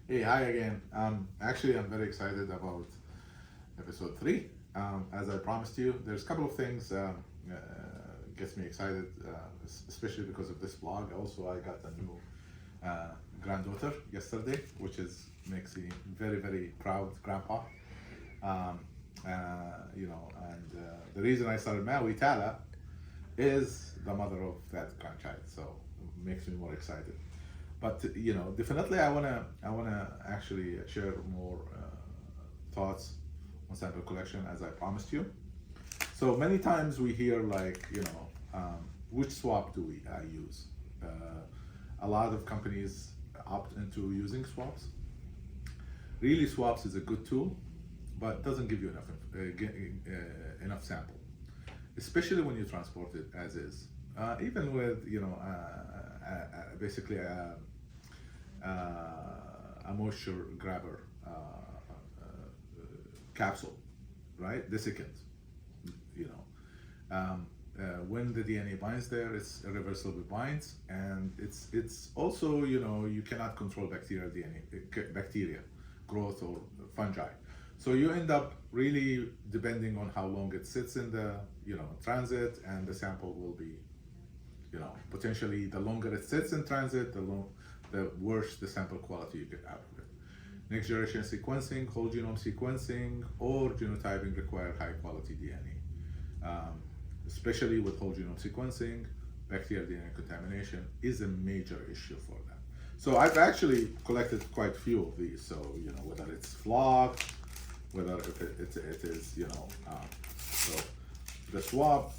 Hey, hi again. Actually, I'm very excited about episode three. As I promised you, there's a couple of things gets me excited, especially because of this blog. Also, I got a new uh, granddaughter yesterday, which is makes me very, very proud grandpa. Um, and the reason I started Mawi Tala is the mother of that grandchild, so it makes me more excited. But definitely I wanna actually share more thoughts on sample collection as I promised you. So many times we hear like which swab do we use? A lot of companies opt into using swabs. Really, swabs is a good tool, but doesn't give you enough sample, especially when you transport it as is. Even with basically a moisture grabber capsule, right? Desiccant, you know. When the DNA binds there, it's irreversible binds, and it's also you cannot control bacterial DNA, bacteria growth or fungi. So you end up really depending on how long it sits in the transit, and the sample will be potentially the longer it sits in transit, the worse the sample quality you get out of it. Next generation sequencing, whole genome sequencing, or genotyping require high quality DNA. Especially with whole genome sequencing, bacterial DNA contamination is a major issue for them. So I've actually collected quite a few of these. So whether it's flock, whether if it is so the swab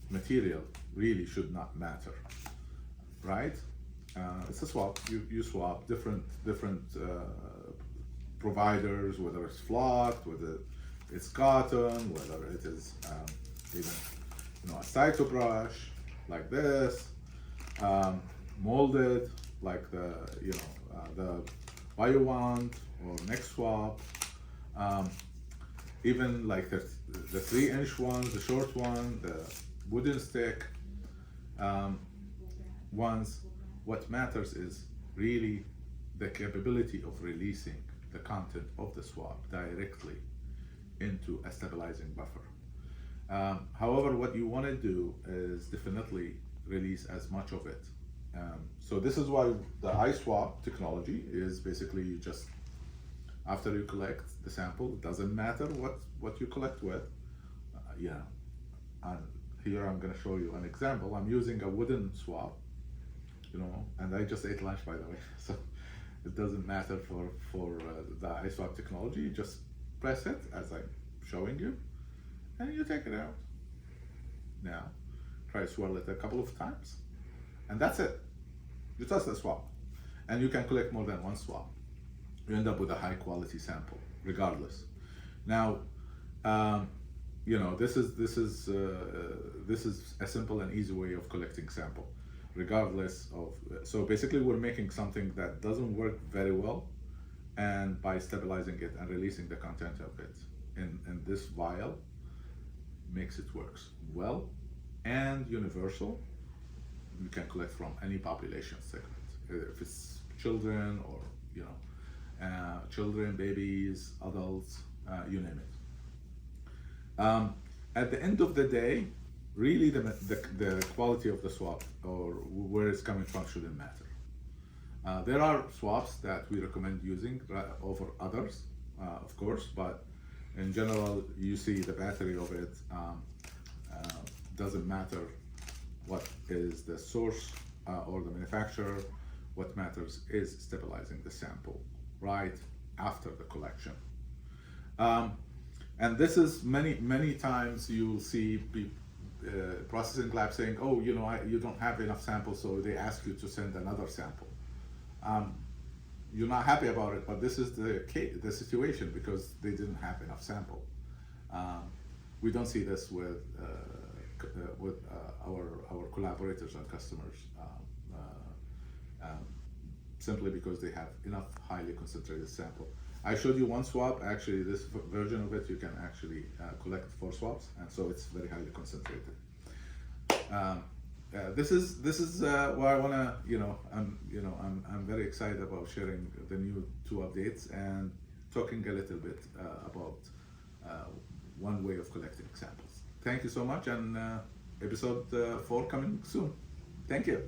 material really should not matter, right? It's a swab. You swap different providers, whether it's flocked, whether it's cotton, whether it is even a cytobrush like this, molded like the BioWand or next swab, even like the 3-inch ones, the short one, the wooden stick ones. What matters is really the capability of releasing the content of the swab directly into a stabilizing buffer. However, what you want to do is definitely release as much of it. So this is why the iSWAB technology is basically you just after you collect the sample, it doesn't matter what you collect with. And here I'm going to show you an example. I'm using a wooden swab, and I just ate lunch, by the way, so it doesn't matter for the iSWAB technology. You just press it as I'm showing you, and you take it out. Now, try to swirl it a couple of times, and that's it. You test the swab, and you can collect more than one swab. You end up with a high quality sample, regardless. Now, this is a simple and easy way of collecting sample, regardless of. So basically, we're making something that doesn't work very well, and by stabilizing it and releasing the content of it in this vial, makes it works well and universal. You can collect from any population segment, if it's children or children, babies, adults, you name it. At the end of the day, really the quality of the swab or where it's coming from shouldn't matter. There are swabs that we recommend using over others, of course, but in general, you see the battery of it doesn't matter what is the source or the manufacturer. What matters is stabilizing the sample right after the collection. And this is many times you'll see processing labs saying, oh, you don't have enough samples, so they ask you to send another sample. You're not happy about it, but this is the situation because they didn't have enough sample. We don't see this with our collaborators and customers, simply because they have enough highly concentrated sample. I showed you one swab. Actually, this version of it, you can actually collect 4 swabs, and so it's very highly concentrated. this is why I wanna, I'm very excited about sharing the new two updates and talking a little bit about one way of collecting samples. Thank you so much, and episode 4 coming soon. Thank you.